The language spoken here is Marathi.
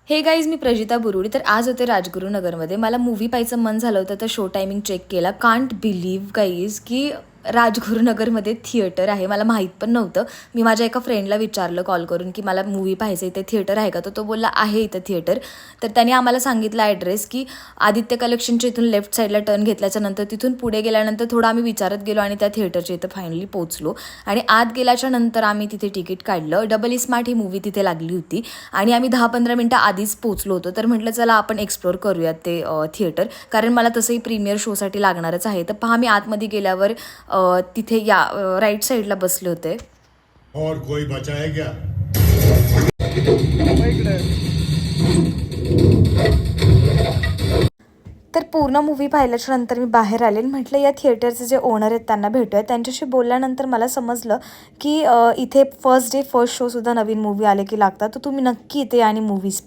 हे गाईज, मी प्रजिता बुरुडी. तर आज होते राजगुरुनगरमध्ये. मला मूव्ही पाहायचं मन झालं होतं, तर शो टायमिंग चेक केला. कांट बिलीव्ह गाईज की राजगुरुनगरमध्ये थिएटर आहे. मला माहीत पण नव्हतं. मी माझ्या एका फ्रेंडला विचारलं कॉल करून की मला मूव्ही पाहायचं, इथे थिएटर आहे का? तर तो बोलला आहे इथं थिएटर. तर त्याने आम्हाला सांगितलं ॲड्रेस की आदित्य कलेक्शनच्या इथून लेफ्ट साईडला टर्न घेतल्याच्या नंतर तिथून पुढे गेल्यानंतर थोडं आम्ही विचारत गेलो आणि त्या थिएटरच्या इथं फायनली पोहोचलो. आणि आत गेल्याच्या नंतर आम्ही तिथे तिकीट काढलं. डबल ई स्मार्ट ही मूव्ही तिथे लागली होती आणि आम्ही 10-15 मिनटं आधीच पोहोचलो होतो. तर म्हटलं चला आपण एक्सप्लोर करूयात ते थिएटर, कारण मला तसंही प्रीमियर शोसाठी लागणारच आहे. तर पहा, मी आतमध्ये गेल्यावर तिथे या राईट साईडला बसले होते. और कोई बचा है क्या? तर पूर्ण मूव्ही पाहिल्याच्या नंतर मी बाहेर आले आणि म्हटलं या थिएटरचे जे ओनर आहेत त्यांना भेटूया. त्यांच्याशी बोलल्यानंतर मला समजलं की इथे फर्स्ट डे फर्स्ट शोसुद्धा नवीन मूव्ही आले की लागतात. तर तुम्ही नक्की इथे आणि मूव्हीज पहा.